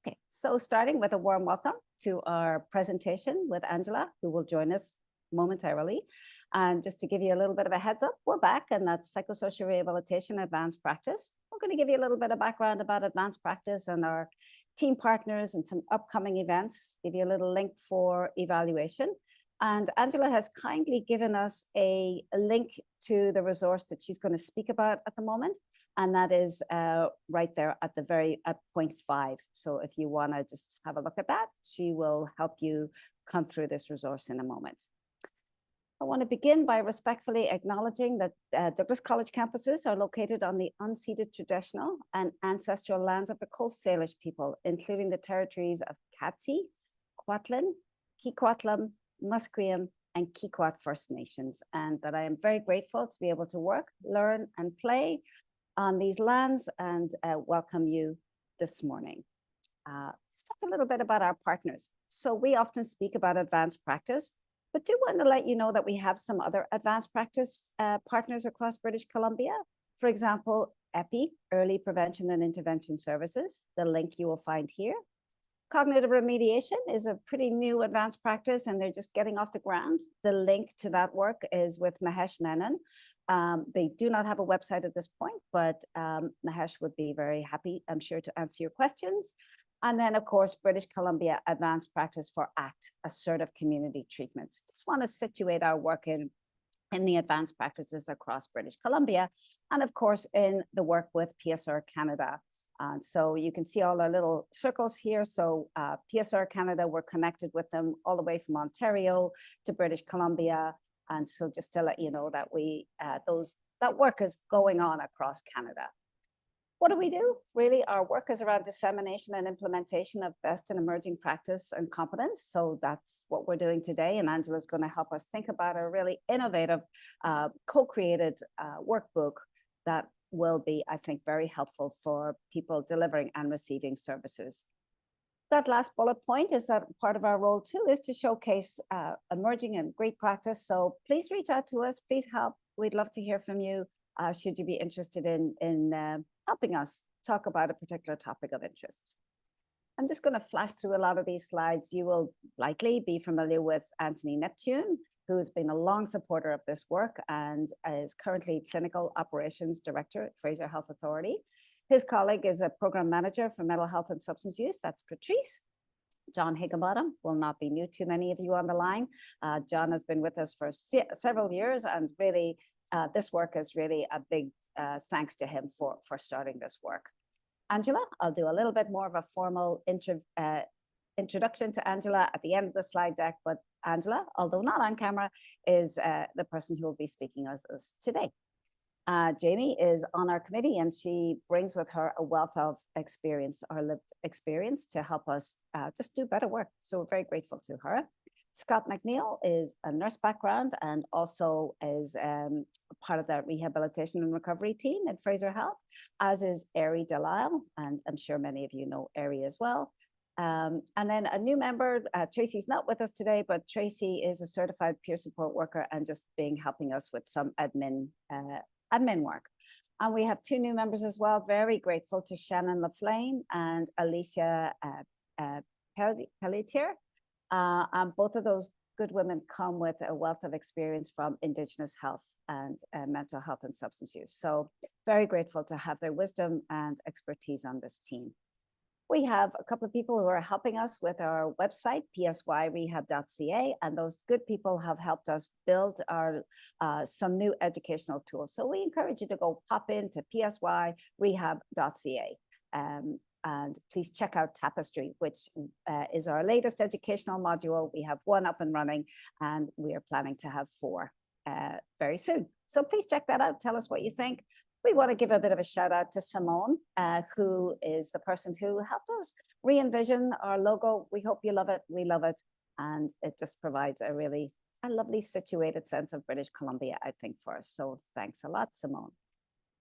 Okay, so starting with a warm welcome to our presentation with Angela, who will join us momentarily. And just to give you a little bit of a heads up, we're back, and that's Psychosocial Rehabilitation Advanced Practice. We're going to give you a little bit of background about Advanced Practice and our team partners and some upcoming events, give you a little link for evaluation. And Angela has kindly given us a link to the resource that she's going to speak about at the moment. And that is right there at point 5. So if you want to just have a look at that, she will help you come through this resource in a moment. I want to begin by respectfully acknowledging that Douglas College campuses are located on the unceded traditional and ancestral lands of the Coast Salish people, including the territories of Katzie, Kwantlen, Kikwatlum, Musqueam, and Kikwat First Nations, and that I am very grateful to be able to work, learn, and play on these lands, and welcome you this morning. Let's talk a little bit about our partners. So we often speak about advanced practice, but do want to let you know that we have some other advanced practice partners across British Columbia. For example, EPI, Early Prevention and Intervention Services, the link you will find here. Cognitive remediation is a pretty new advanced practice, and they're just getting off the ground. The link to that work is with Mahesh Menon. They do not have a website at this point, but Mahesh would be very happy, I'm sure, to answer your questions. And then, of course, British Columbia Advanced Practice for ACT, Assertive Community Treatments. Just want to situate our work in the advanced practices across British Columbia, and of course, in the work with PSR Canada. So you can see all our little circles here. So PSR Canada, we're connected with them all the way from Ontario to British Columbia. And so just to let you know that that work is going on across Canada. What do we do? Really, our work is around dissemination and implementation of best and emerging practice and competence. So that's what we're doing today. And Angela's going to help us think about a really innovative, co-created workbook that will be, I think, very helpful for people delivering and receiving services. That last bullet point is that part of our role too is to showcase emerging and great practice. So please reach out to us, please help. We'd love to hear from you. Should you be interested in helping us talk about a particular topic of interest. I'm just going to flash through a lot of these slides. You will likely be familiar with Anthony Neptune, who has been a long supporter of this work and is currently Clinical Operations Director at Fraser Health Authority. His colleague is a Program Manager for Mental Health and Substance Use, that's Patrice. John Higginbottom will not be new to many of you on the line. John has been with us for several years, and really this work is really a big thanks to him for starting this work. Angela, I'll do a little bit more of a formal introduction to Angela at the end of the slide deck, but Angela, although not on camera, is the person who will be speaking with us today. Jamie is on our committee, and she brings with her a wealth of experience, or lived experience, to help us just do better work. So we're very grateful to her. Scott McNeil is a nurse background and also is part of the rehabilitation and recovery team at Fraser Health, as is Ari Delisle, and I'm sure many of you know Ari as well. And then a new member, Tracy's not with us today, but Tracy is a certified peer support worker and just helping us with some admin work. And we have 2 new members as well. Very grateful to Shannon LaFlame and Alicia Pelletier. And both of those good women come with a wealth of experience from Indigenous health and mental health and substance use. So very grateful to have their wisdom and expertise on this team. We have a couple of people who are helping us with our website, psyrehab.ca, and those good people have helped us build our some new educational tools. So we encourage you to go pop into psyrehab.ca. And please check out Tapestry, which is our latest educational module. We have 1 up and running, and we are planning to have 4 very soon. So please check that out. Tell us what you think. We want to give a bit of a shout out to Simone, who is the person who helped us re-envision our logo. We hope you love it. We love it. And it just provides a lovely situated sense of British Columbia, I think, for us. So thanks a lot, Simone.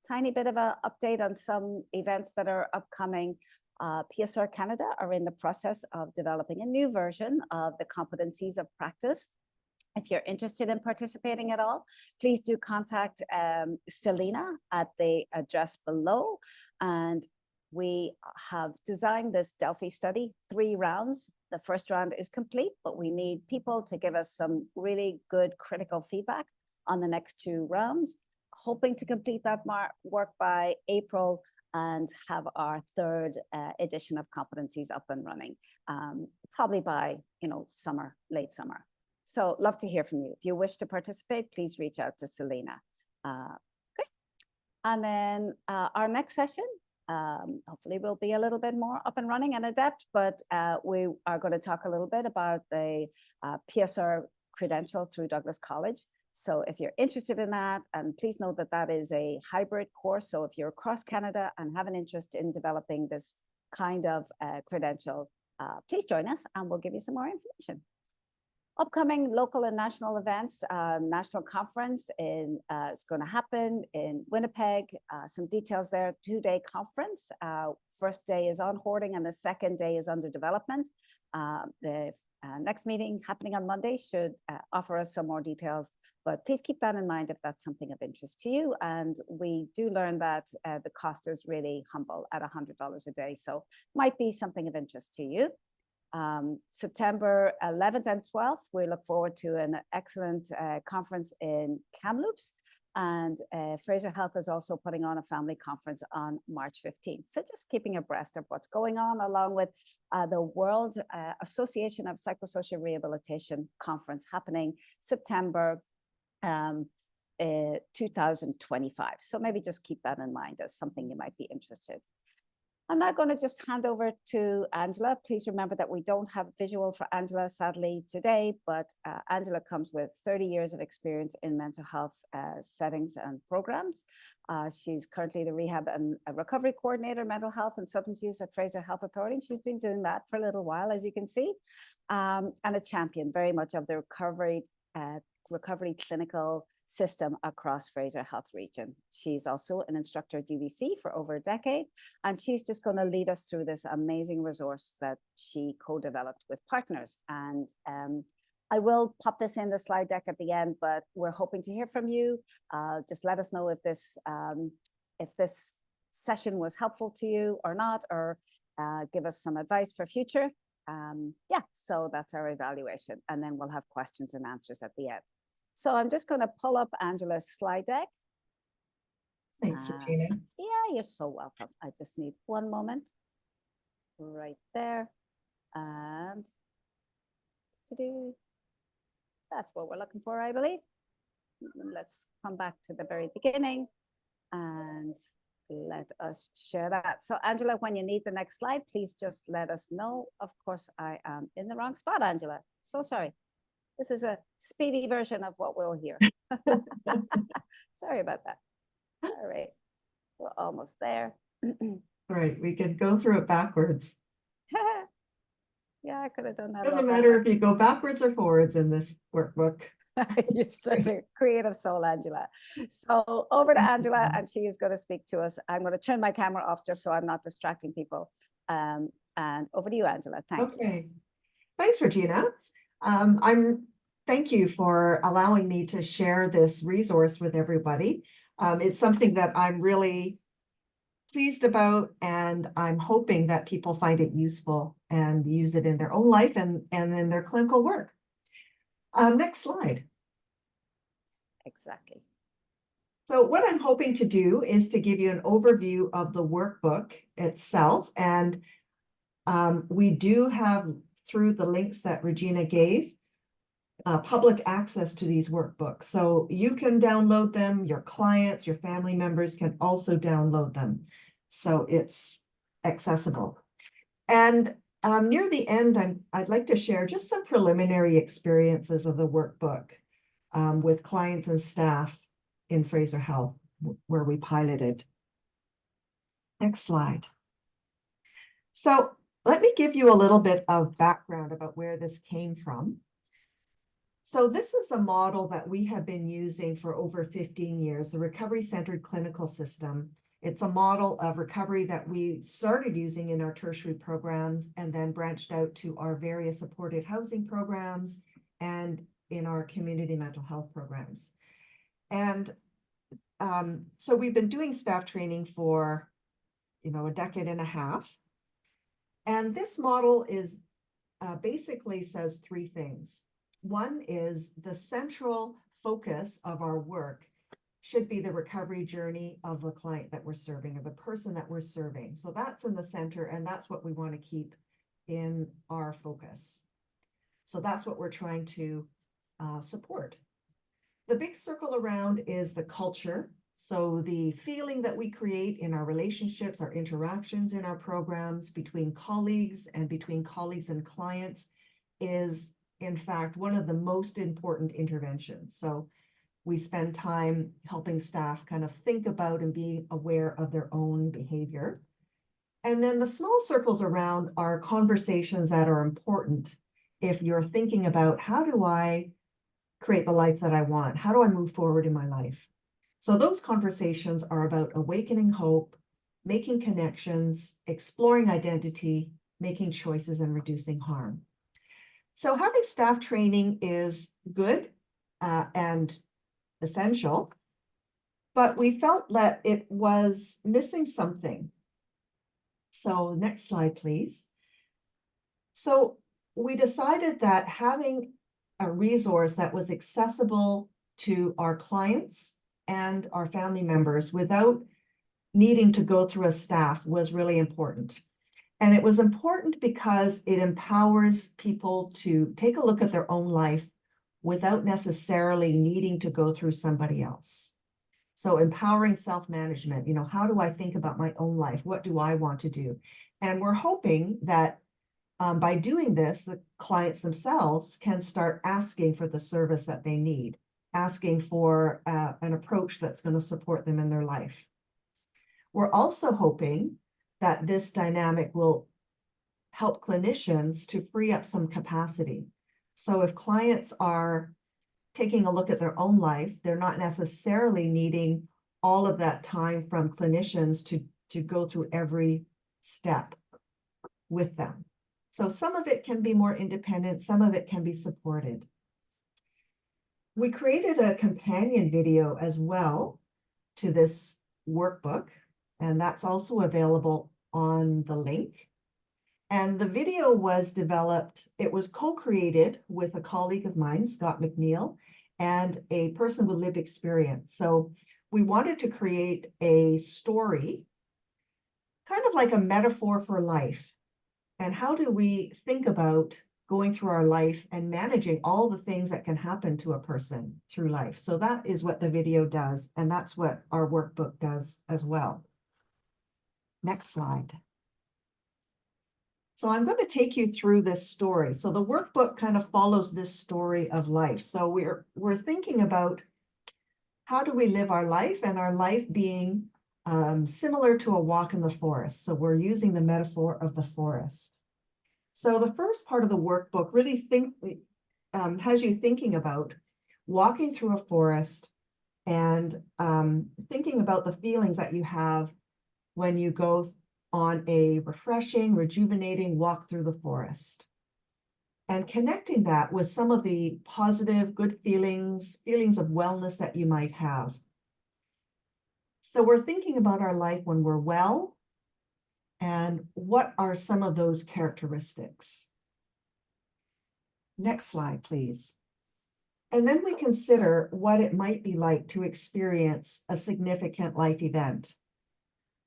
Tiny bit of an update on some events that are upcoming. PSR Canada are in the process of developing a new version of the competencies of practice. If you're interested in participating at all, please do contact Selena at the address below. And we have designed this Delphi study, 3 rounds. The first round is complete, but we need people to give us some really good critical feedback on the next 2 rounds, hoping to complete that work by April and have our 3rd edition of competencies up and running, probably by, summer, late summer. So love to hear from you. If you wish to participate, please reach out to Selena. Great. And then our next session, hopefully we'll be a little bit more up and running and adept, but we are going to talk a little bit about the PSR credential through Douglas College. So if you're interested in that, and please note that that is a hybrid course. So if you're across Canada and have an interest in developing this kind of credential, please join us and we'll give you some more information. Upcoming local and national events, national conference is going to happen in Winnipeg. Some details there, 2-day conference. First day is on hoarding and the second day is under development. The next meeting happening on Monday should offer us some more details, but please keep that in mind if that's something of interest to you. And we do learn that the cost is really humble at $100 a day, so might be something of interest to you. September 11th and 12th, we look forward to an excellent conference in Kamloops, and Fraser Health is also putting on a family conference on March 15th. So just keeping abreast of what's going on, along with the World Association of Psychosocial Rehabilitation Conference happening September 2025. So maybe just keep that in mind as something you might be interested. I'm now going to just hand over to Angela. Please remember that we don't have visual for Angela, sadly, today, but Angela comes with 30 years of experience in mental health settings and programs. She's currently the Rehab and Recovery Coordinator, Mental Health and Substance Use at Fraser Health Authority. She's been doing that for a little while, as you can see, and a champion very much of the recovery clinical system across Fraser Health region. She's also an instructor at UBC for over a decade, and she's just going to lead us through this amazing resource that she co-developed with partners. And I will pop this in the slide deck at the end, but we're hoping to hear from you. Just let us know if this session was helpful to you or not, or give us some advice for future. Yeah, so that's our evaluation, and then we'll have questions and answers at the end. So I'm just going to pull up Angela's slide deck. Thanks, Regina. Yeah, you're so welcome. I just need one moment. Right there. And that's what we're looking for, I believe. Let's come back to the very beginning and let us share that. So Angela, when you need the next slide, please just let us know. Of course, I am in the wrong spot, Angela. So sorry. This is a speedy version of what we'll hear. Sorry about that. All right, we're almost there. Right, we could go through it backwards. Yeah, I could have done that. Doesn't matter if you go backwards or forwards in this workbook. You're such a creative soul, Angela. So over to Angela, and she is going to speak to us. I'm going to turn my camera off just so I'm not distracting people. And over to you, Angela. Thank you. Okay, thanks, Regina. Thank you for allowing me to share this resource with everybody. It's something that I'm really pleased about, and I'm hoping that people find it useful and use it in their own life and in their clinical work. Next slide. Exactly. So what I'm hoping to do is to give you an overview of the workbook itself. And we do have, through the links that Regina gave, public access to these workbooks. So you can download them, your clients, your family members can also download them. So it's accessible. And near the end, I'd like to share just some preliminary experiences of the workbook with clients and staff in Fraser Health, where we piloted. Next slide. So let me give you a little bit of background about where this came from. So this is a model that we have been using for over 15 years, the recovery-centered clinical system. It's a model of recovery that we started using in our tertiary programs and then branched out to our various supported housing programs and in our community mental health programs. And so we've been doing staff training for a decade and a half. And this model is basically says three things. One is the central focus of our work should be the recovery journey of the client that we're serving or the person that we're serving. So that's in the center, and that's what we want to keep in our focus. So that's what we're trying to support. The big circle around is the culture. So the feeling that we create in our relationships, our interactions in our programs between colleagues and between colleagues and clients is, in fact, one of the most important interventions. So we spend time helping staff kind of think about and be aware of their own behavior. And then the small circles around are conversations that are important if you're thinking about, how do I create the life that I want? How do I move forward in my life? So those conversations are about awakening hope, making connections, exploring identity, making choices, and reducing harm. So having staff training is good and essential, but we felt that it was missing something. So next slide, please. So we decided that having a resource that was accessible to our clients and our family members without needing to go through a staff was really important. And it was important because it empowers people to take a look at their own life without necessarily needing to go through somebody else. So empowering self-management, how do I think about my own life? What do I want to do? And we're hoping that by doing this, the clients themselves can start asking for the service that they need, asking for an approach that's going to support them in their life. We're also hoping that this dynamic will help clinicians to free up some capacity. So if clients are taking a look at their own life, they're not necessarily needing all of that time from clinicians to go through every step with them. So some of it can be more independent, some of it can be supported. We created a companion video as well to this workbook, and that's also available on the link. And the video was developed, it was co-created with a colleague of mine, Scott McNeil, and a person with lived experience. So we wanted to create a story, kind of like a metaphor for life. And how do we think about going through our life and managing all the things that can happen to a person through life? So that is what the video does, and that's what our workbook does as well. Next slide. So I'm going to take you through this story. So the workbook kind of follows this story of life. So we're thinking about how do we live our life, and our life being similar to a walk in the forest. So we're using the metaphor of the forest. So the first part of the workbook really has you thinking about walking through a forest and thinking about the feelings that you have when you go on a refreshing, rejuvenating walk through the forest. And connecting that with some of the positive, good feelings of wellness that you might have. So we're thinking about our life when we're well, and what are some of those characteristics? Next slide, please. And then we consider what it might be like to experience a significant life event.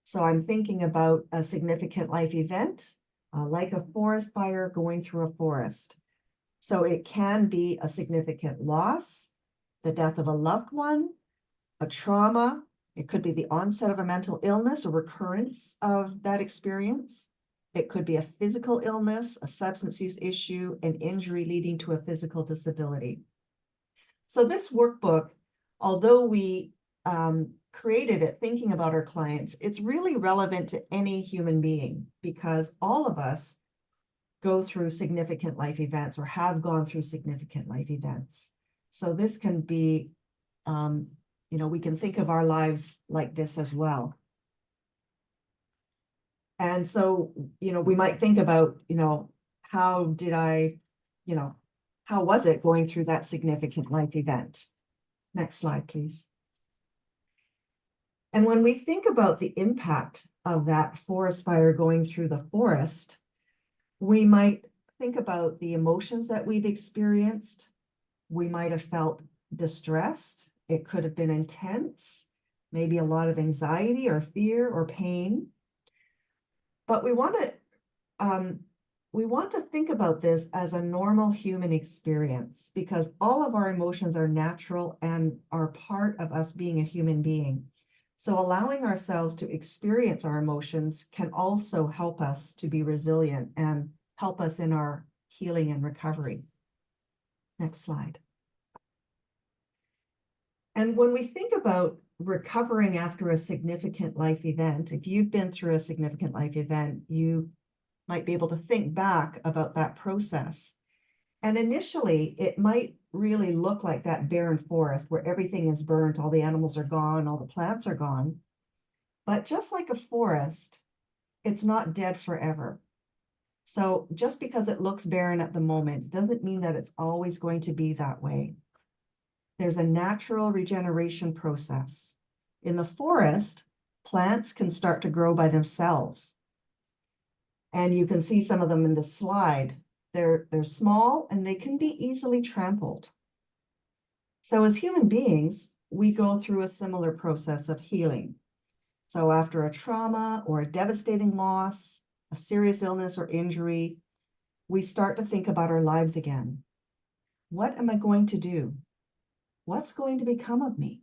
So I'm thinking about a significant life event, like a forest fire going through a forest. So it can be a significant loss, the death of a loved one, a trauma. It could be the onset of a mental illness, a recurrence of that experience. It could be a physical illness, a substance use issue, an injury leading to a physical disability. So this workbook, although we created it thinking about our clients, it's really relevant to any human being, because all of us go through significant life events or have gone through significant life events. So this can be, we can think of our lives like this as well. And so, we might think about, how was it going through that significant life event? Next slide, please. And when we think about the impact of that forest fire going through the forest, we might think about the emotions that we've experienced. We might have felt distressed. It could have been intense, maybe a lot of anxiety or fear or pain. But we want to think about this as a normal human experience, because all of our emotions are natural and are part of us being a human being. So allowing ourselves to experience our emotions can also help us to be resilient and help us in our healing and recovery. Next slide. And when we think about recovering after a significant life event, if you've been through a significant life event, you might be able to think back about that process. And initially, it might really look like that barren forest where everything is burnt, all the animals are gone, all the plants are gone. But just like a forest, it's not dead forever. So just because it looks barren at the moment doesn't mean that it's always going to be that way. There's a natural regeneration process. In the forest, plants can start to grow by themselves. And you can see some of them in the slide. They're small and they can be easily trampled. So as human beings, we go through a similar process of healing. So after a trauma or a devastating loss, a serious illness or injury, we start to think about our lives again. What am I going to do? What's going to become of me?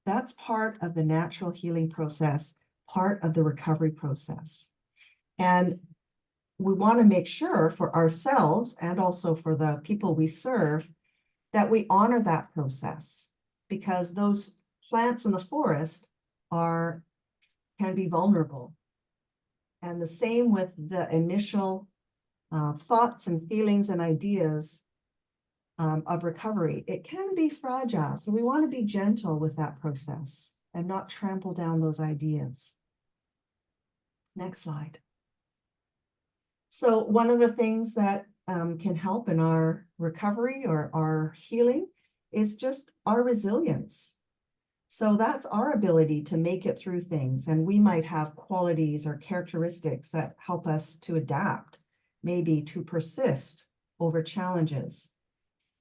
That's part of the natural healing process, part of the recovery process. And we want to make sure for ourselves and also for the people we serve that we honor that process, because those plants in the forest can be vulnerable. And the same with the initial thoughts and feelings and ideas of recovery. It can be fragile. So we want to be gentle with that process and not trample down those ideas. Next slide. So one of the things that can help in our recovery or our healing is just our resilience. So that's our ability to make it through things. And we might have qualities or characteristics that help us to adapt, maybe to persist over challenges.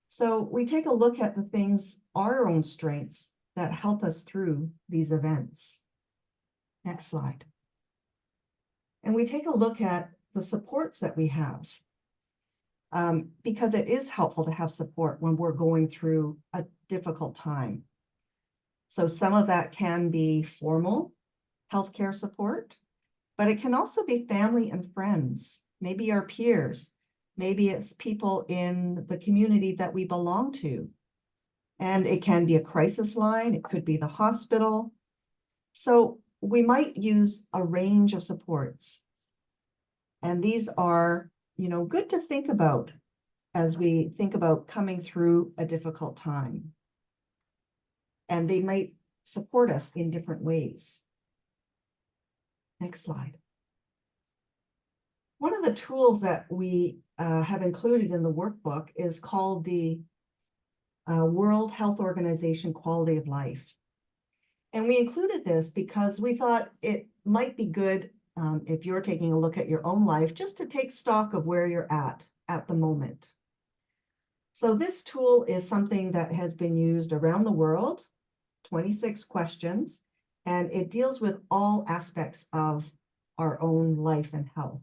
So we take a look at the things, our own strengths that help us through these events. Next slide. And we take a look at the supports that we have, because it is helpful to have support when we're going through a difficult time. So some of that can be formal healthcare support, but it can also be family and friends, maybe our peers, maybe it's people in the community that we belong to. And it can be a crisis line, it could be the hospital. So we might use a range of supports. And these are, good to think about as we think about coming through a difficult time. And they might support us in different ways. Next slide. One of the tools that we have included in the workbook is called the World Health Organization Quality of Life. And we included this because we thought it might be good if you're taking a look at your own life, just to take stock of where you're at the moment. So this tool is something that has been used around the world, 26 questions, and it deals with all aspects of our own life and health.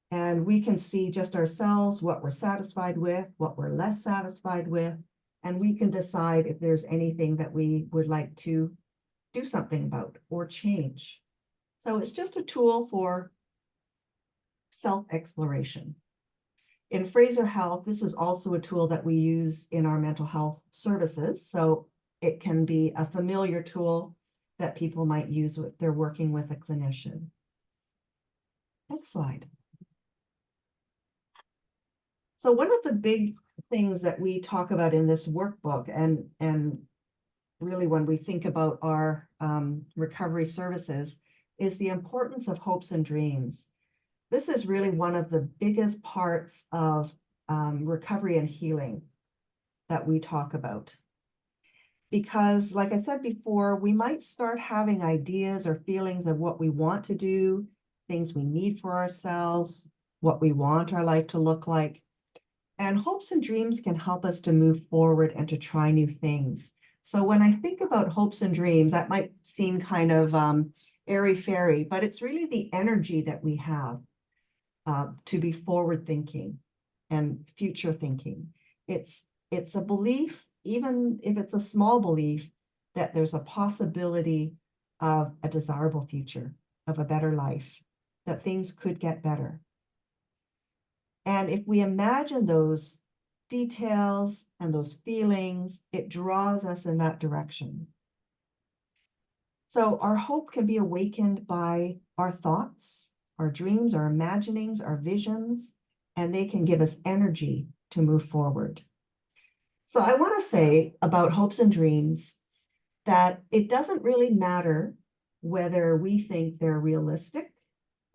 And we can see just ourselves, what we're satisfied with, what we're less satisfied with, and we can decide if there's anything that we would like to do something about or change. So it's just a tool for self-exploration. In Fraser Health, this is also a tool that we use in our mental health services. So it can be a familiar tool that people might use if they're working with a clinician. Next slide. So one of the big things that we talk about in this workbook, and really when we think about our recovery services, is the importance of hopes and dreams. This is really one of the biggest parts of recovery and healing that we talk about. because like I said before, we might start having ideas or feelings of what we want to do, things we need for ourselves, what we want our life to look like. And hopes and dreams can help us to move forward and to try new things. So when I think about hopes and dreams, that might seem kind of airy-fairy, but it's really the energy that we have to be forward thinking and future thinking. It's a belief, even if it's a small belief, that there's a possibility of a desirable future, of a better life, that things could get better. And if we imagine those details and those feelings, it draws us in that direction. So our hope can be awakened by our thoughts, our dreams, our imaginings, our visions, and they can give us energy to move forward. So I want to say about hopes and dreams that it doesn't really matter whether we think they're realistic,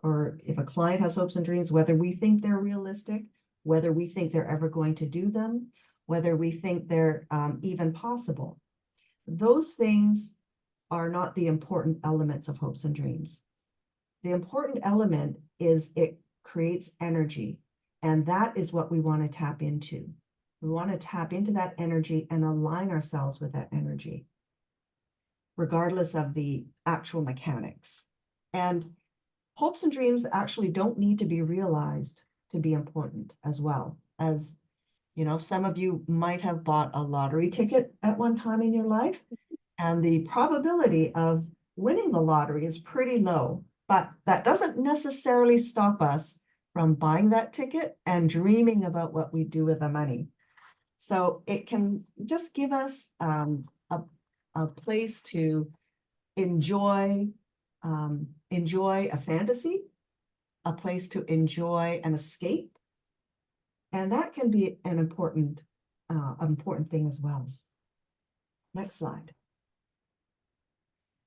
or if a client has hopes and dreams, whether we think they're realistic, whether we think they're ever going to do them, whether we think they're even possible. Those things are not the important elements of hopes and dreams. The important element is it creates energy, and that is what we want to tap into. We want to tap into that energy and align ourselves with that energy, regardless of the actual mechanics. And hopes and dreams actually don't need to be realized to be important as well. As you know, some of you might have bought a lottery ticket at one time in your life, and the probability of winning the lottery is pretty low, but that doesn't necessarily stop us from buying that ticket and dreaming about what we do with the money. So it can just give us a place to enjoy a fantasy, a place to enjoy an escape. And that can be an important thing as well. Next slide.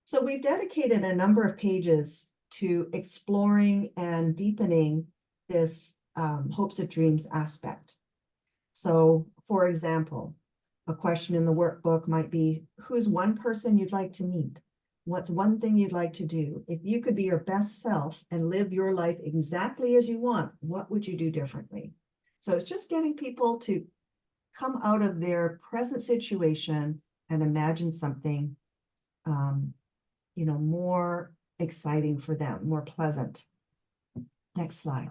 So we've dedicated a number of pages to exploring and deepening this hopes and dreams aspect. So, for example, a question in the workbook might be, who's one person you'd like to meet? What's one thing you'd like to do? If you could be your best self and live your life exactly as you want, what would you do differently? So it's just getting people to come out of their present situation and imagine something, more exciting for them, more pleasant. Next slide.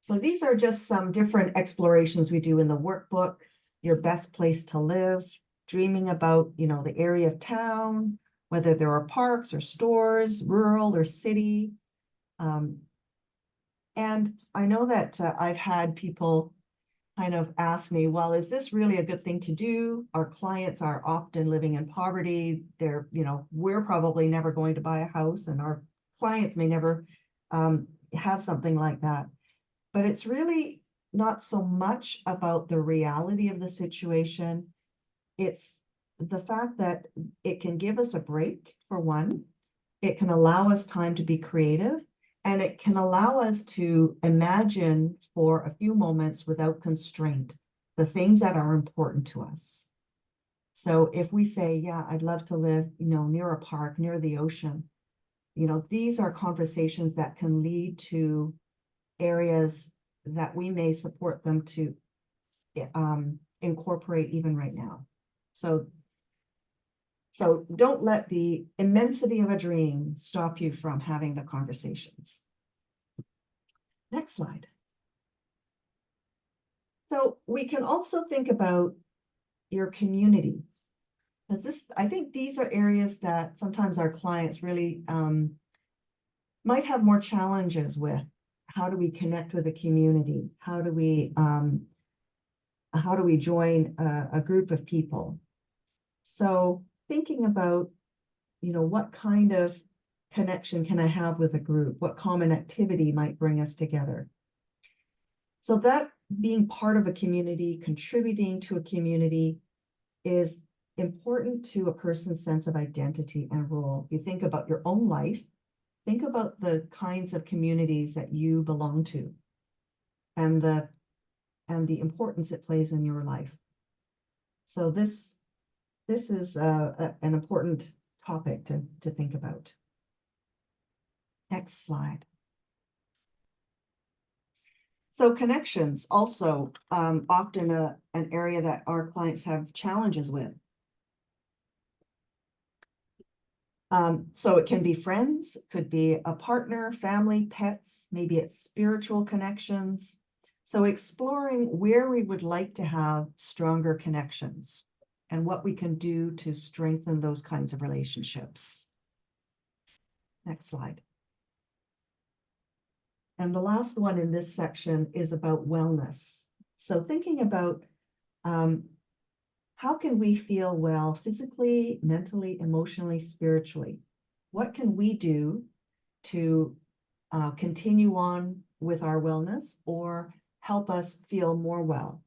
So these are just some different explorations we do in the workbook. Your best place to live, dreaming about, the area of town, whether there are parks or stores, rural or city. And I know that I've had people kind of ask me, well, is this really a good thing to do? Our clients are often living in poverty. We're probably never going to buy a house, and our clients may never have something like that. But it's really not so much about the reality of the situation. It's the fact that it can give us a break, for one. It can allow us time to be creative, and it can allow us to imagine for a few moments without constraint the things that are important to us. So if we say, yeah, I'd love to live, near a park, near the ocean, these are conversations that can lead to areas that we may support them to incorporate even right now. So don't let the immensity of a dream stop you from having the conversations. Next slide. So we can also think about your community, because I think these are areas that sometimes our clients really might have more challenges with. How do we connect with a community? How do we join a group of people? So thinking about, what kind of connection can I have with a group? What common activity might bring us together? So that being part of a community, contributing to a community, is important to a person's sense of identity and role. If you think about your own life, think about the kinds of communities that you belong to and the importance it plays in your life. So this this is an important topic to think about. Next slide. So connections also often an area that our clients have challenges with. So it can be friends, could be a partner, family, pets, maybe it's spiritual connections. So exploring where we would like to have stronger connections and what we can do to strengthen those kinds of relationships. Next slide. And the last one in this section is about wellness. So thinking about how can we feel well physically, mentally, emotionally, spiritually? What can we do to continue on with our wellness or help us feel more well?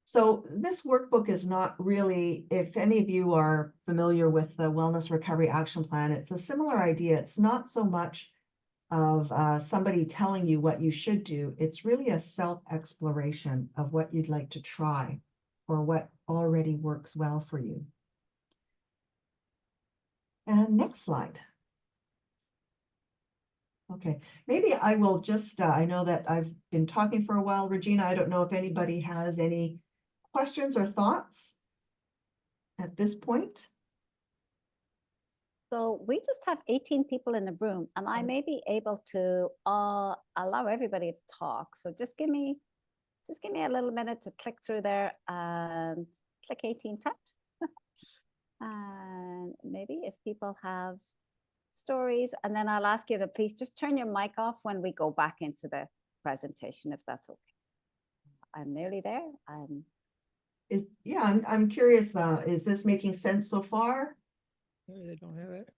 So this workbook is not really, if any of you are familiar with the Wellness Recovery Action Plan, it's a similar idea. It's not so much of somebody telling you what you should do. It's really a self-exploration of what you'd like to try or what already works well for you. And next slide. Okay, maybe I will just, I know that I've been talking for a while, Regina. I don't know if anybody has any questions or thoughts at this point. So we just have 18 people in the room, and I may be able to allow everybody to talk. So just give me a little minute to click through there and click 18 times. And maybe if people have stories, and then I'll ask you to please just turn your mic off when we go back into the presentation, if that's okay. I'm nearly there. I'm curious, is this making sense so far? They don't have it.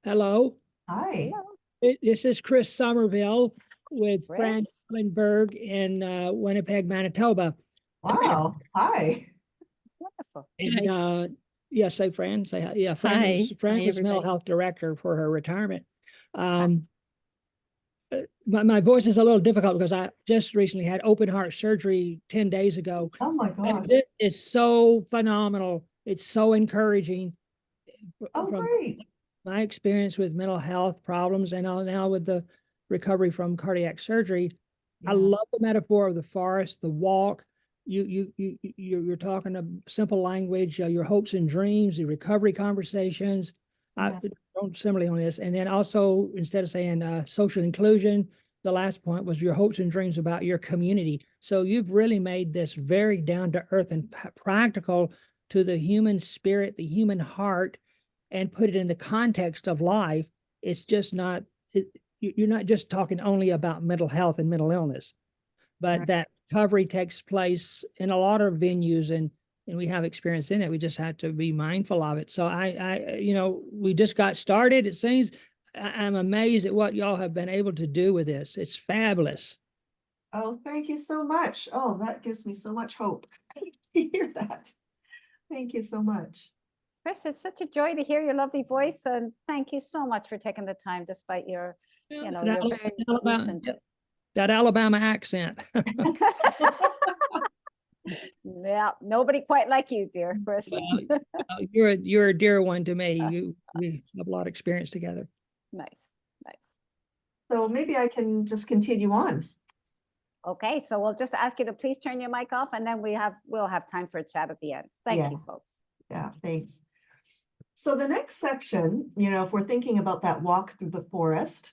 Hello. Hi. Hello. This is Chris Somerville with Fran Chris. Lindbergh in Winnipeg, Manitoba. Wow. Hi. It's wonderful. And yeah, say Fran. Say hi. Yeah, Fran. Hi. Fran Hi, is mental everybody. health director for her retirement. My voice is a little difficult because I just recently had open heart surgery 10 days ago. Oh my gosh. And it is so phenomenal. It's so encouraging. Oh, From great. my experience with mental health problems and now with the recovery from cardiac surgery, I Yeah. love the metaphor of the forest, the walk. You're talking a simple language, your hopes and dreams, the recovery conversations. I Yeah. don't similarly on this, and then also instead of saying social inclusion, the last point was your hopes and dreams about your community. So you've really made this very down to earth and practical to the human spirit, the human heart, and put it in the context of life. It's just not, you're not just talking only about mental health and mental illness, but Right. that recovery takes place in a lot of venues, and we have experience in it. We just have to be mindful of it. So we just got started. It seems I'm amazed at what y'all have been able to do with this. It's fabulous. Oh, thank you so much. Oh, that gives me so much hope to hear that. Thank you so much. Chris, it's such a joy to hear your lovely voice, and thank you so much for taking the time despite your, your very recent. That Alabama accent. Yeah, nobody quite like you, dear Chris. Well, you're a dear one to me. We have a lot of experience together. Nice. So maybe I can just continue on. Okay, so we'll just ask you to please turn your mic off, and then we'll have time for a chat at the end. Thank you, folks. Yeah, thanks. So the next section, if we're thinking about that walk through the forest,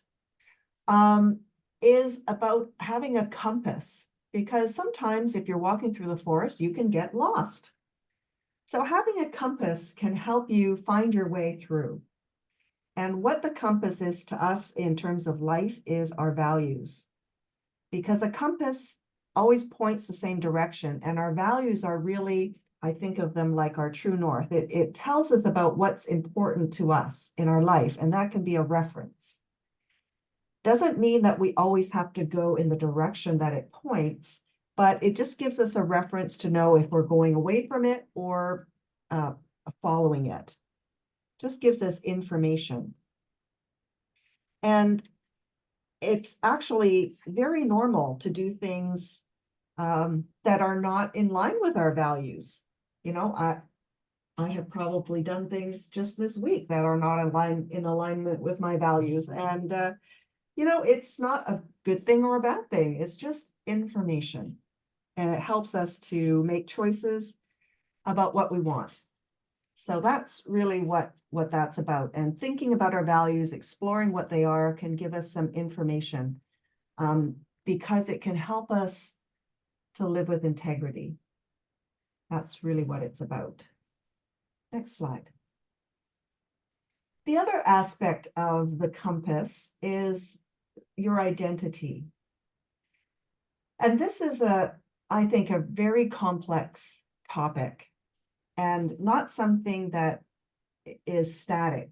is about having a compass, because sometimes if you're walking through the forest, you can get lost. So having a compass can help you find your way through. And what the compass is to us in terms of life is our values, because a compass always points the same direction, and our values are really, I think of them like our true north. It tells us about what's important to us in our life, and that can be a reference. Doesn't mean that we always have to go in the direction that it points, but it just gives us a reference to know if we're going away from it or following it. Just gives us information. And it's actually very normal to do things that are not in line with our values. You know, I have probably done things just this week that are not in alignment with my values. And, you know, it's not a good thing or a bad thing. It's just information. And it helps us to make choices about what we want. So that's really what that's about. And thinking about our values, exploring what they are, can give us some information, because it can help us to live with integrity. That's really what it's about. Next slide. The other aspect of the compass is your identity. And this is I think, a very complex topic, and not something that is static.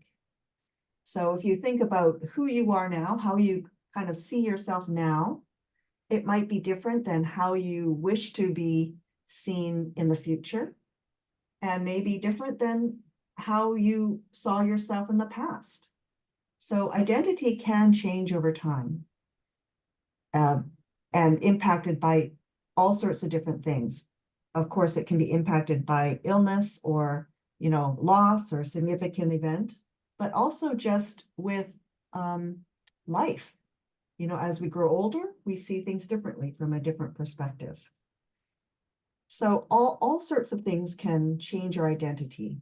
So if you think about who you are now, how you kind of see yourself now, it might be different than how you wish to be seen in the future, and maybe different than how you saw yourself in the past. So identity can change over time, and impacted by all sorts of different things. Of course, it can be impacted by illness or, you know, loss or significant event, but also just with life. You know, as we grow older, we see things differently from a different perspective. So all sorts of things can change our identity.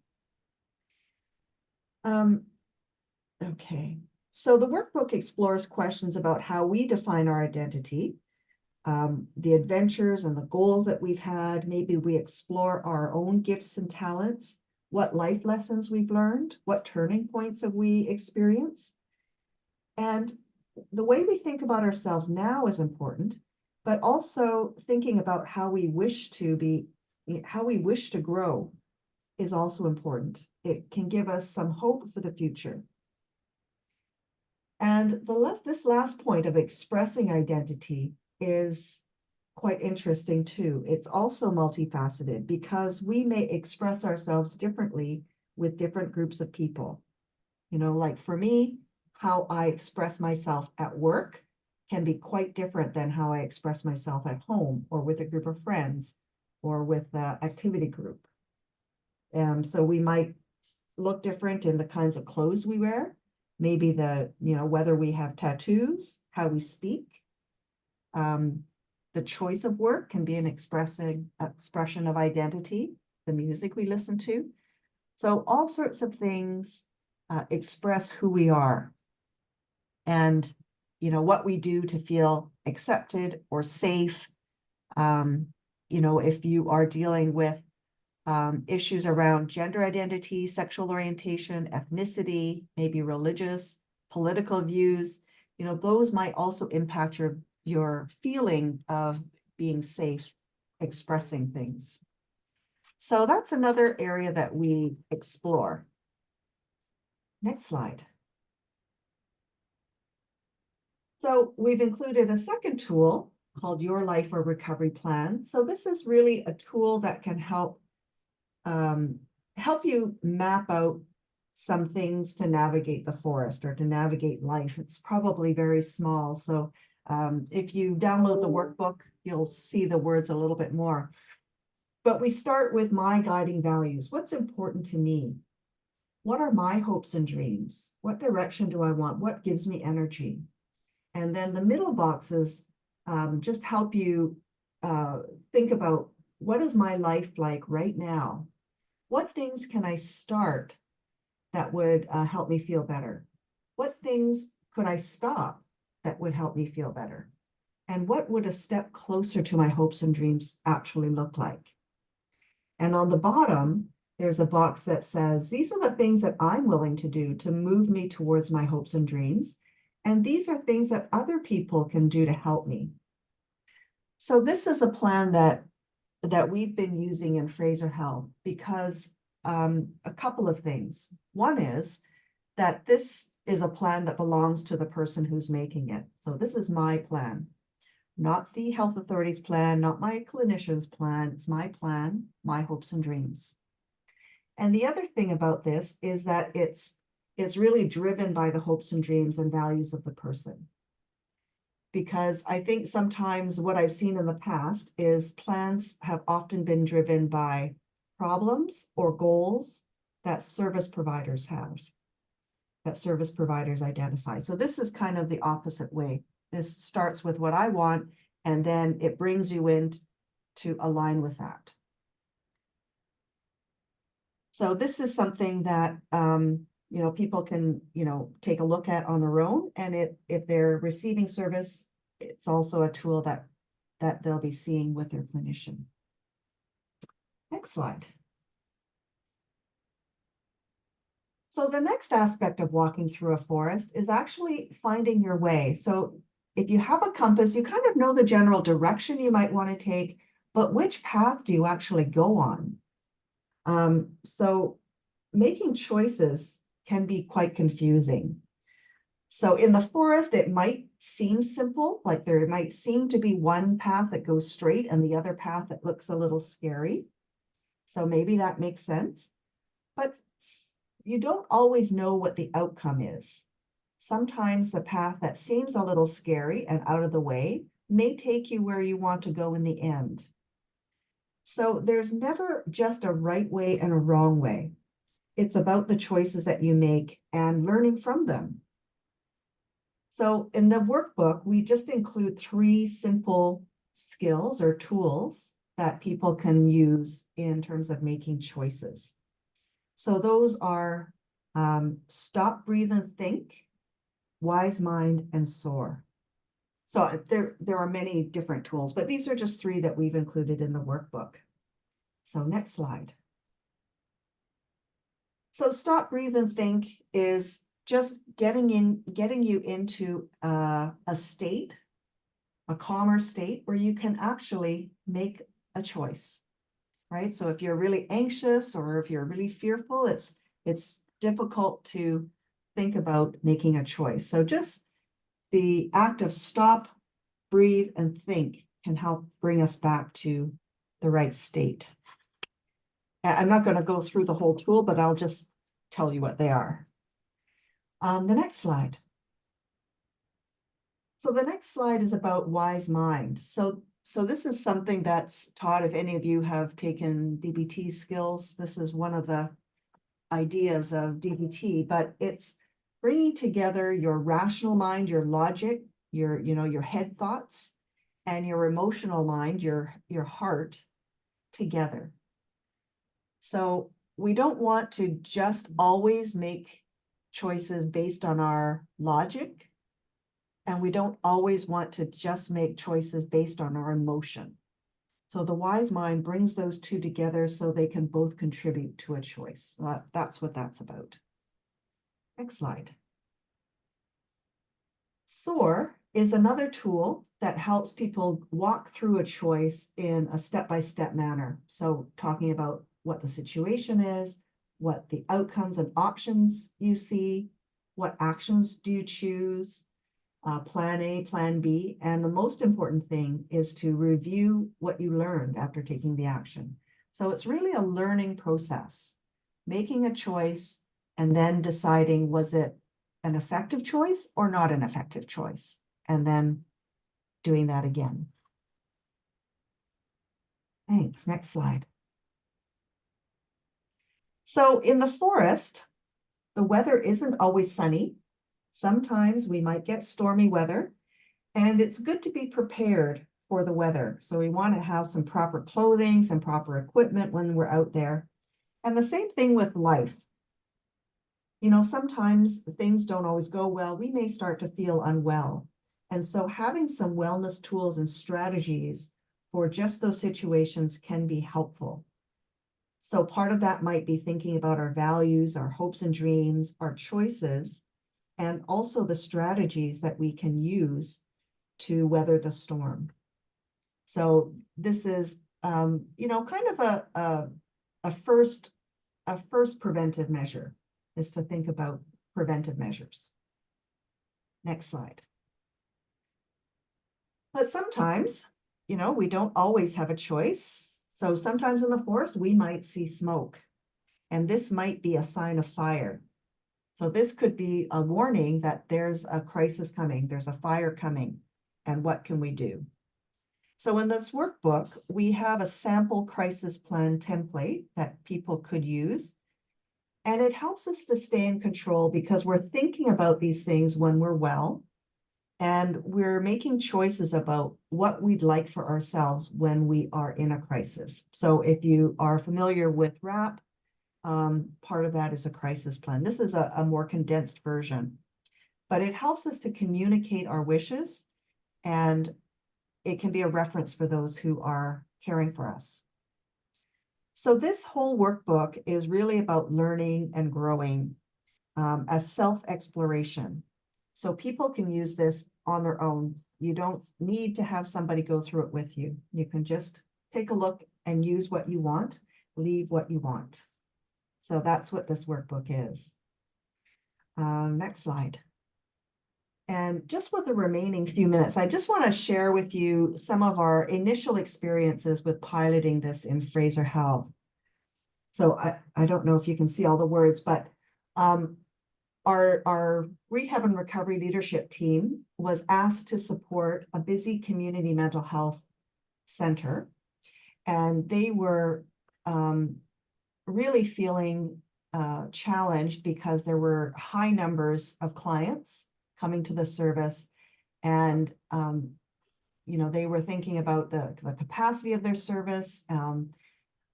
Okay, so the workbook explores questions about how we define our identity, the adventures and the goals that we've had. Maybe we explore our own gifts and talents, what life lessons we've learned, what turning points have we experienced. And the way we think about ourselves now is important, but also thinking about how we wish to be, how we wish to grow is also important. It can give us some hope for the future. And this last point of expressing identity is quite interesting too. It's also multifaceted, because we may express ourselves differently with different groups of people. You know, like for me, how I express myself at work can be quite different than how I express myself at home or with a group of friends or with an activity group. So we might look different in the kinds of clothes we wear, maybe you know, whether we have tattoos, how we speak. The choice of work can be an expression of identity, the music we listen to. So all sorts of things express who we are, and, you know, what we do to feel accepted or safe. You know, if you are dealing with issues around gender identity, sexual orientation, ethnicity, maybe religious, political views, you know, those might also impact your feeling of being safe expressing things. So that's another area that we explore. Next slide. So we've included a second tool called Your Life or Recovery Plan. So this is really a tool that can help you map out some things to navigate the forest or to navigate life. It's probably very small. So if you download the workbook, you'll see the words a little bit more. But we start with my guiding values. What's important to me? What are my hopes and dreams? What direction do I want? What gives me energy? And then the middle boxes just help you think about, what is my life like right now? What things can I start that would help me feel better? What things could I stop that would help me feel better? And what would a step closer to my hopes and dreams actually look like? And on the bottom, there's a box that says, these are the things that I'm willing to do to move me towards my hopes and dreams. And these are things that other people can do to help me. So this is a plan that we've been using in Fraser Health, because a couple of things. One is that this is a plan that belongs to the person who's making it. So this is my plan, not the health authority's plan, not my clinician's plan. It's my plan, my hopes and dreams. And the other thing about this is that it's really driven by the hopes and dreams and values of the person. because I think sometimes what I've seen in the past is plans have often been driven by problems or goals that service providers have, that service providers identify. So this is kind of the opposite way. This starts with what I want, and then it brings you in to align with that. So this is something that, people can, take a look at on their own. And if they're receiving service, it's also a tool that they'll be seeing with their clinician. Next slide. So the next aspect of walking through a forest is actually finding your way. So if you have a compass, you kind of know the general direction you might want to take, but which path do you actually go on? So making choices can be quite confusing. So in the forest, it might seem simple, like there might seem to be one path that goes straight and the other path that looks a little scary. So maybe that makes sense, but you don't always know what the outcome is. Sometimes the path that seems a little scary and out of the way may take you where you want to go in the end. So there's never just a right way and a wrong way. It's about the choices that you make and learning from them. So in the workbook, we just include 3 simple skills or tools that people can use in terms of making choices. So those are stop, breathe, and think, wise mind, and soar. So there are many different tools, but these are just 3 that we've included in the workbook. So next slide. So stop, breathe, and think is just getting you into a state, a calmer state where you can actually make a choice, right? So if you're really anxious or if you're really fearful, it's difficult to think about making a choice. So just the act of stop, breathe, and think can help bring us back to the right state. I'm not going to go through the whole tool, but I'll just tell you what they are. The next slide. So the next slide is about wise mind. So this is something that's taught. If any of you have taken DBT skills, this is one of the ideas of DBT, but it's bringing together your rational mind, your logic, your head thoughts, and your emotional mind, your heart together. So we don't want to just always make choices based on our logic, and we don't always want to just make choices based on our emotion. So the wise mind brings those 2 together so they can both contribute to a choice. That's what that's about. Next slide. SOAR is another tool that helps people walk through a choice in a step-by-step manner. So talking about what the situation is, what the outcomes and options you see, what actions do you choose, plan A, plan B, and the most important thing is to review what you learned after taking the action. So it's really a learning process, making a choice and then deciding, was it an effective choice or not an effective choice? And then doing that again. Thanks. Next slide. So in the forest, the weather isn't always sunny. Sometimes we might get stormy weather, and it's good to be prepared for the weather. So we want to have some proper clothing, some proper equipment when we're out there. And the same thing with life. Sometimes things don't always go well. We may start to feel unwell. And so having some wellness tools and strategies for just those situations can be helpful. So part of that might be thinking about our values, our hopes and dreams, our choices, and also the strategies that we can use to weather the storm. So this is, kind of a first preventive measure is to think about preventive measures. Next slide. But sometimes, we don't always have a choice. So sometimes in the forest, we might see smoke, and this might be a sign of fire. So this could be a warning that there's a crisis coming, there's a fire coming. and what can we do? So in this workbook, we have a sample crisis plan template that people could use. And it helps us to stay in control because we're thinking about these things when we're well. And we're making choices about what we'd like for ourselves when we are in a crisis. So if you are familiar with RAP, part of that is a crisis plan. This is a more condensed version, but it helps us to communicate our wishes, and it can be a reference for those who are caring for us. So this whole workbook is really about learning and growing as self-exploration. So people can use this on their own. You don't need to have somebody go through it with you. You can just take a look and use what you want, leave what you want. So that's what this workbook is. Next slide. And just with the remaining few minutes, I just want to share with you some of our initial experiences with piloting this in Fraser Health. So I don't know if you can see all the words, but our rehab and recovery leadership team was asked to support a busy community mental health center. And they were really feeling challenged because there were high numbers of clients coming to the service, and they were thinking about the capacity of their service,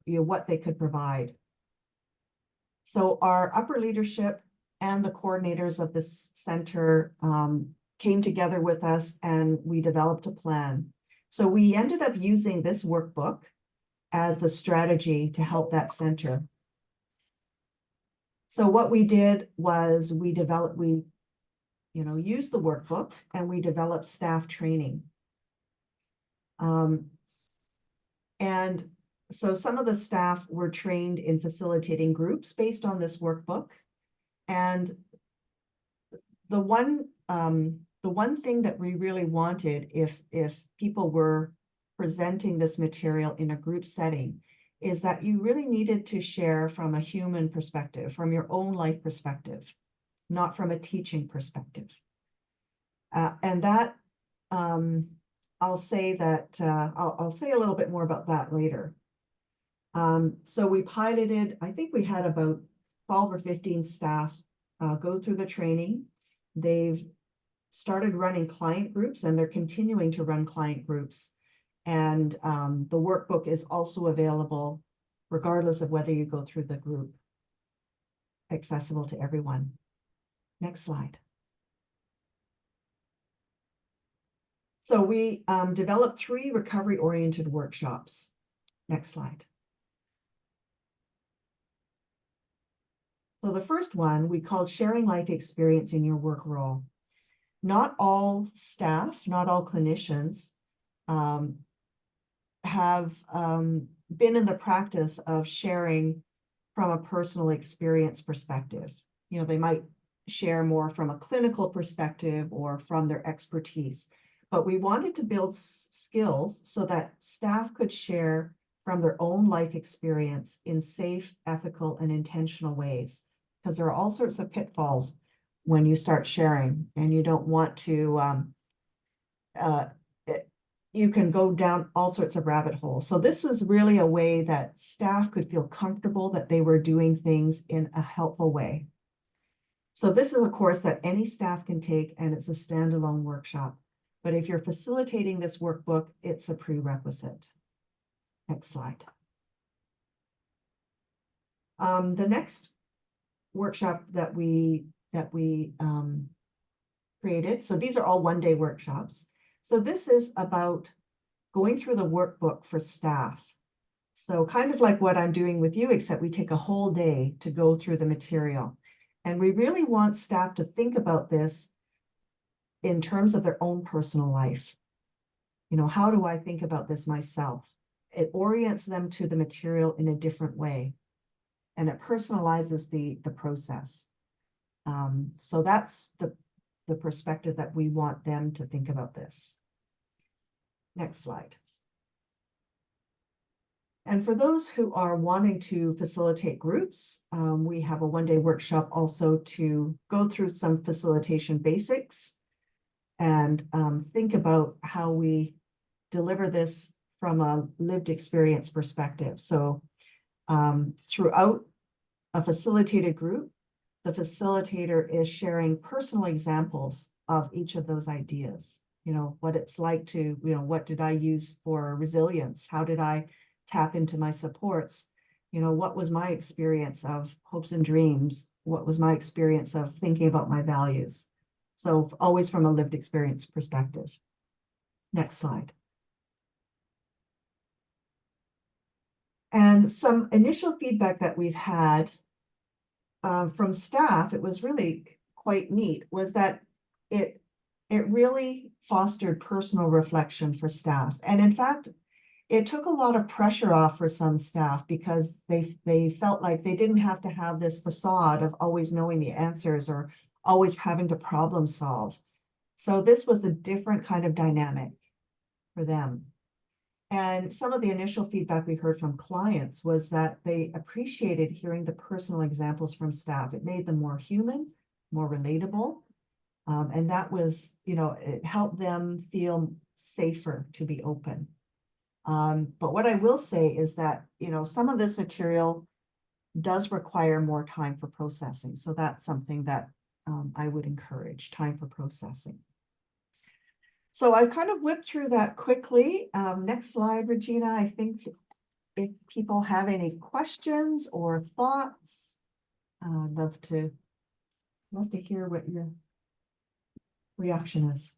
what they could provide. So our upper leadership and the coordinators of this center came together with us, and we developed a plan. So we ended up using this workbook as the strategy to help that center. So what we did was we used the workbook, and we developed staff training. And so some of the staff were trained in facilitating groups based on this workbook. And the one thing that we really wanted, if people were presenting this material in a group setting, is that you really needed to share from a human perspective, from your own life perspective, not from a teaching perspective. And that, I'll say a little bit more about that later. So we piloted, I think we had about 12 or 15 staff go through the training. They've started running client groups, and they're continuing to run client groups. And the workbook is also available regardless of whether you go through the group, accessible to everyone. Next slide. So we developed 3 recovery-oriented workshops. Next slide. So the first one we called Sharing Life Experience in Your Work Role. Not all staff, not all clinicians have been in the practice of sharing from a personal experience perspective. They might share more from a clinical perspective or from their expertise. But we wanted to build skills so that staff could share from their own life experience in safe, ethical, and intentional ways. Because there are all sorts of pitfalls when you start sharing, and you don't want to, you can go down all sorts of rabbit holes. So this was really a way that staff could feel comfortable that they were doing things in a helpful way. So this is a course that any staff can take, and it's a standalone workshop. But if you're facilitating this workbook, it's a prerequisite. Next slide. The next workshop that we created, so these are all one-day workshops. So this is about going through the workbook for staff. So kind of like what I'm doing with you, except we take a whole day to go through the material. And we really want staff to think about this in terms of their own personal life. How do I think about this myself? It orients them to the material in a different way, and it personalizes the process. So that's the perspective that we want them to think about this. Next slide. And for those who are wanting to facilitate groups, we have a one-day workshop also to go through some facilitation basics. and think about how we deliver this from a lived experience perspective. So throughout a facilitated group, the facilitator is sharing personal examples of each of those ideas. You know, what it's like to, you know, what did I use for resilience? How did I tap into my supports? You know, what was my experience of hopes and dreams? What was my experience of thinking about my values? So always from a lived experience perspective. Next slide. And some initial feedback that we've had from staff, it was really quite neat, was that it really fostered personal reflection for staff. And in fact, it took a lot of pressure off for some staff because they felt like they didn't have to have this facade of always knowing the answers or always having to problem solve. So this was a different kind of dynamic for them. And some of the initial feedback we heard from clients was that they appreciated hearing the personal examples from staff. It made them more human, more relatable. And that was, you know, it helped them feel safer to be open. But what I will say is that, you know, some of this material does require more time for processing. So that's something that I would encourage, time for processing. So I've kind of whipped through that quickly. Next slide, Regina. I think if people have any questions or thoughts, I'd love to hear what your reaction is.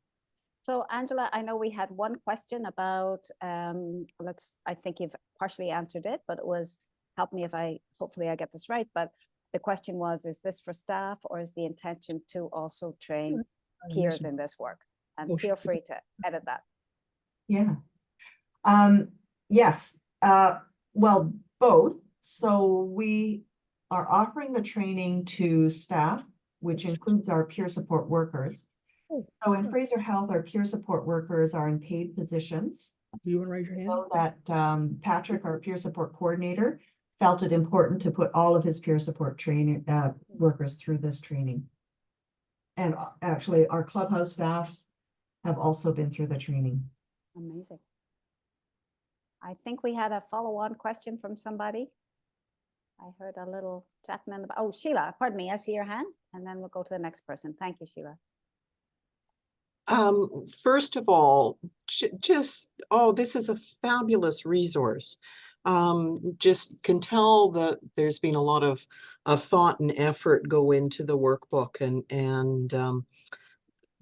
So Angela, I know we had one question about, I think you've partially answered it, but it was, help me if hopefully I get this right, but the question was, is this for staff or is the intention to also train peers in this work? And feel free to edit that. Yeah. Yes. Well, both. So we are offering the training to staff, which includes our peer support workers. So in Fraser Health, our peer support workers are in paid positions. Do you want to raise your hand? So that Patrick, our peer support coordinator, felt it important to put all of his peer support training workers through this training. And actually, our clubhouse staff have also been through the training. Amazing. I think we had a follow-on question from somebody. I heard a little chatting in the, oh, Sheila, pardon me, I see your hand, and then we'll go to the next person. Thank you, Sheila. First of all, this is a fabulous resource. Just can tell that there's been a lot of thought and effort go into the workbook, and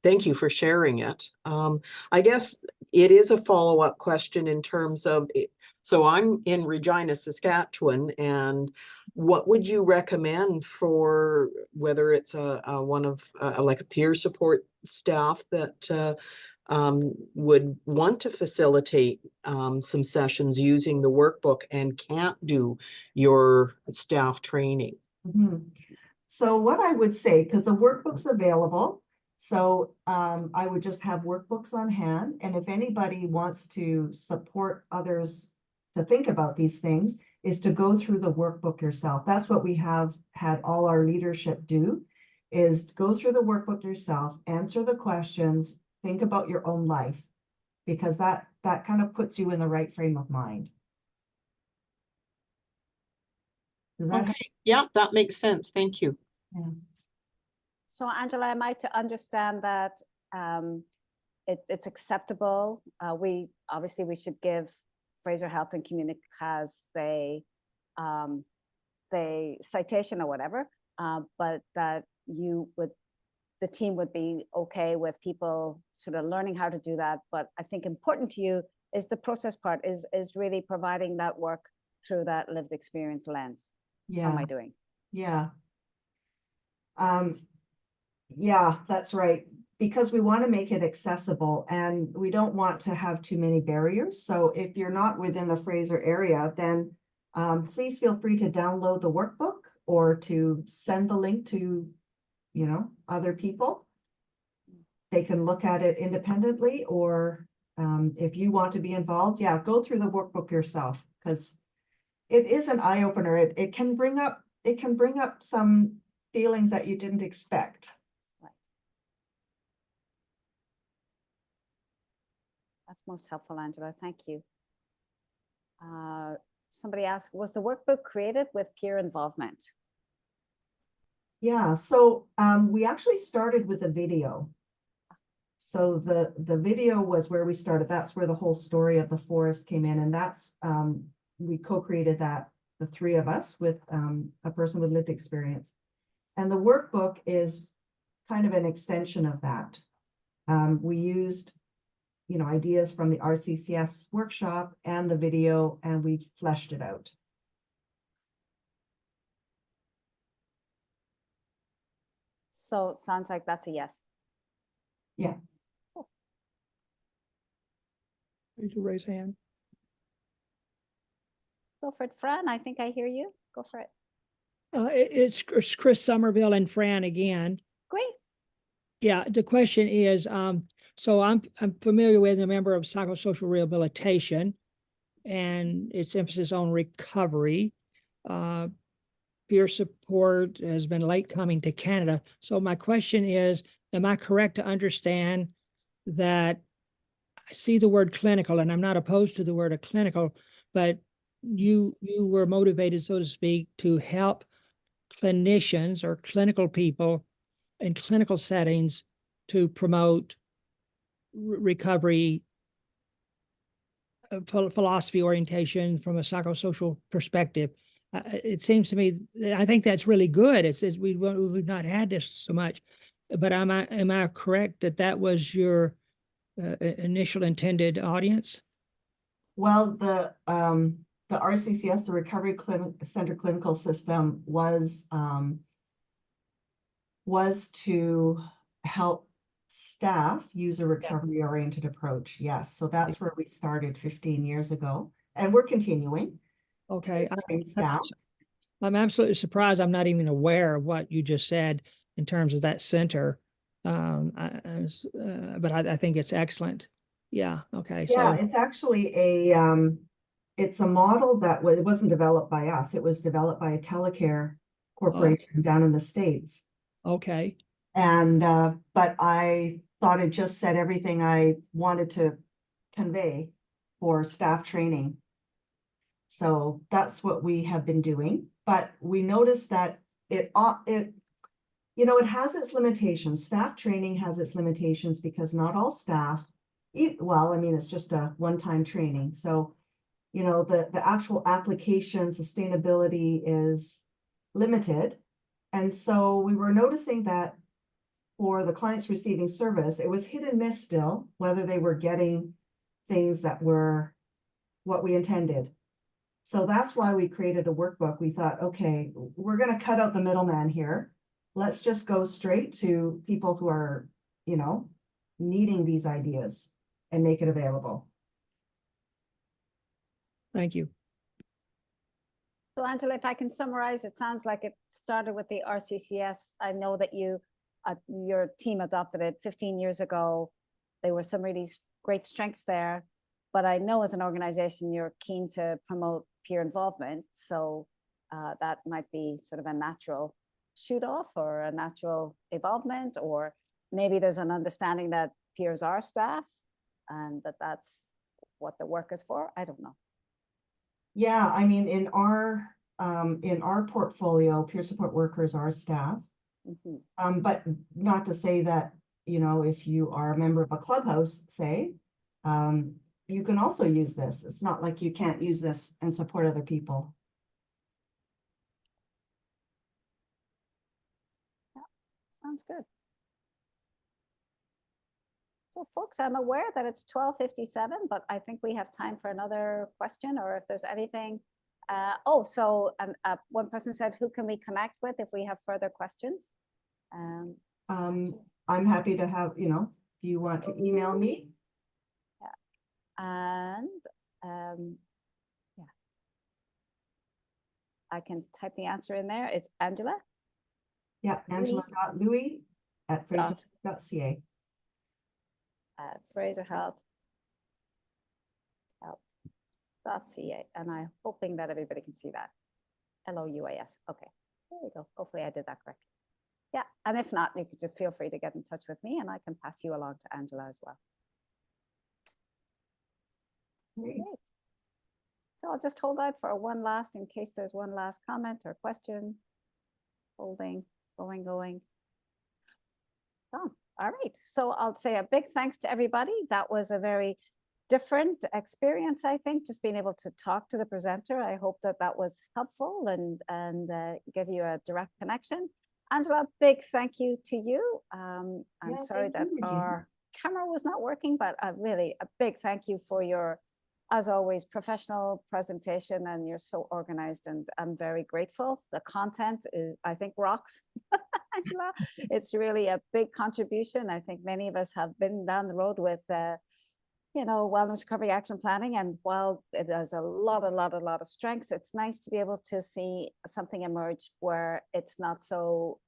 thank you for sharing it. I guess it is a follow-up question in terms of it. So I'm in Regina, Saskatchewan, and what would you recommend for whether it's one of like a peer support staff that would want to facilitate some sessions using the workbook and can't do your staff training? Mm-hmm. So what I would say, because the workbook's available, so I would just have workbooks on hand. And if anybody wants to support others to think about these things, is to go through the workbook yourself. That's what we have had all our leadership do, is go through the workbook yourself, answer the questions, think about your own life, because that kind of puts you in the right frame of mind. Does that Okay, yeah, that makes sense. Thank you. Yeah. So Angela, am I to understand that it's acceptable? We should give Fraser Health and Community has the citation or whatever, but that the team would be okay with people sort of learning how to do that. But I think important to you is the process part, is really providing that work through that lived experience lens. Yeah. How am I doing? Yeah. Yeah, that's right. Because we want to make it accessible and we don't want to have too many barriers. So if you're not within the Fraser area, then please feel free to download the workbook or to send the link to, you know, other people. They can look at it independently, or if you want to be involved, yeah, go through the workbook yourself, because it is an eye opener. It can bring up some feelings that you didn't expect. Right. That's most helpful, Angela. Thank you. Somebody asked, was the workbook created with peer involvement? Yeah, so we actually started with a video. So the video was where we started. That's where the whole story of the forest came in, and that's we co-created that, the three of us, with a person with lived experience. And the workbook is kind of an extension of that. We used, you know, ideas from the RCCS workshop and the video, and we fleshed it out. So it sounds like that's a yes. Yeah. Please raise hand. Go for it, Fran. I think I hear you. Go for it. It's Chris Somerville and Fran again. Great. Yeah, the question is, so I'm familiar with, a member of psychosocial rehabilitation and its emphasis on recovery. Peer support has been late coming to Canada. So my question is, am I correct to understand that I see the word clinical, and I'm not opposed to the word clinical, but you were motivated, so to speak, to help clinicians or clinical people in clinical settings to promote recovery, philosophy orientation from a psychosocial perspective. It seems to me, I think that's really good. We've not had this so much, but am I correct that that was your initial intended audience? Well, the RCCS, the Recovery Center Clinical System, was to help staff use a recovery-oriented approach. Yes, so that's where we started 15 years ago, and we're continuing. Okay, Staff. I'm absolutely surprised. I'm not even aware of what you just said in terms of that center. But I think it's excellent. Yeah. Okay. Yeah, So it's actually it's a model that it wasn't developed by us. It was developed by a telecare corporation down in the States. okay. And but I thought it just said everything I wanted to convey for staff training. So that's what we have been doing. But we noticed that it you know, it has its limitations. Staff training has its limitations because not all staff, well, I mean, it's just a one-time training. So, you know, the actual application sustainability is limited. And so we were noticing that for the clients receiving service, it was hit and miss still, whether they were getting things that were what we intended. So that's why we created a workbook. We thought, okay, we're going to cut out the middleman here. Let's just go straight to people who are, you know, needing these ideas and make it available. Thank you. So Angela, if I can summarize, it sounds like it started with the RCCS. I know that your team adopted it 15 years ago. There were some really great strengths there, but I know as an organization, you're keen to promote peer involvement. So that might be sort of a natural shoot off or a natural evolvement, or maybe there's an understanding that peers are staff and that's what the work is for. I don't know. Yeah, I mean, in our portfolio, peer support workers are staff. Mm-hmm. But not to say that, you know, if you are a member of a clubhouse, say, you can also use this. It's not like you can't use this and support other people. Yeah, sounds good. So folks, I'm aware that it's 12:57, but I think we have time for another question, or if there's anything. One person said, who can we connect with if we have further questions? I'm happy to have, you know, if you want to email me. Yeah. And yeah, I can type the answer in there. It's Angela. Yeah, Angela.Louie at fraser.ca. At Fraser Health. .ca, and I'm hoping that everybody can see that. LOUAS. Okay, there we go. Hopefully I did that correctly. Yeah, and if not, you could just feel free to get in touch with me and I can pass you along to Angela as well. Great. Great. So I'll just hold out for one last, in case there's one last comment or question. Holding, going. Oh, all right. So I'll say a big thanks to everybody. That was a very different experience, I think, just being able to talk to the presenter. I hope that that was helpful and give you a direct connection. Angela, big thank you to you. I'm Yeah, sorry thank that you, Regina. our camera was not working, but really a big thank you for your, as always, professional presentation, and you're so organized, and I'm very grateful. The content is, I think, rocks. Angela, it's really a big contribution. I think many of us have been down the road with wellness recovery action planning, and while it has a lot of strengths, it's nice to be able to see something emerge where it's not so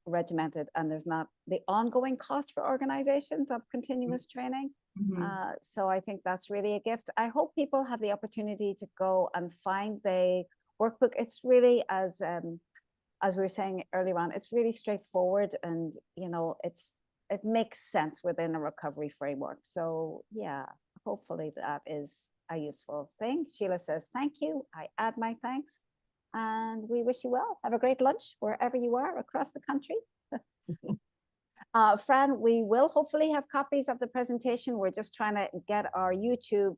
regimented, and there's not the ongoing cost for organizations of continuous training. So I think that's really a gift. I hope people have the opportunity to go and find the workbook. It's really, as we were saying earlier on, it's really straightforward, and it makes sense within a recovery framework. So yeah, hopefully that is a useful thing. Sheila says, thank you. I add my thanks, and we wish you well. Have a great lunch wherever you are across the country. Fran, we will hopefully have copies of the presentation. We're just trying to get our YouTube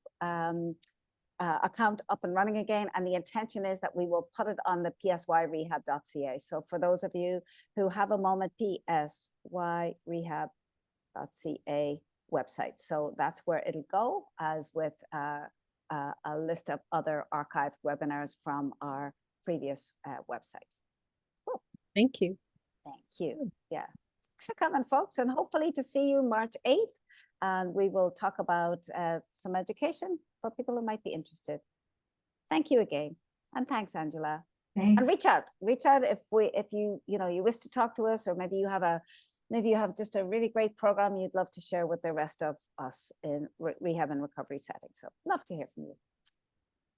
account up and running again, and the intention is that we will put it on the psyrehab.ca. So for those of you who have a moment, psyrehab.ca website. So that's where it'll go, as with a list of other archived webinars from our previous website. Cool. Thank you. Thank you. Yeah, thanks for coming, folks, and hopefully to see you March 8th. And we will talk about some education for people who might be interested. Thank you again. And thanks, Angela. Thanks. And reach out if you wish to talk to us, or maybe you have just a really great program you'd love to share with the rest of us in rehab and recovery settings. So love to hear from you.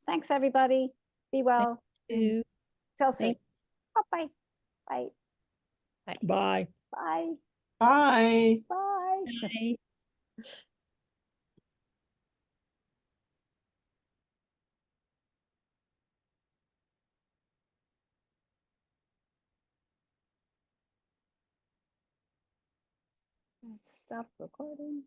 Thanks, everybody. Be well. Thank you. Till soon. Bye. Bye. Bye. Bye. Bye. Bye. Bye. Stop recording.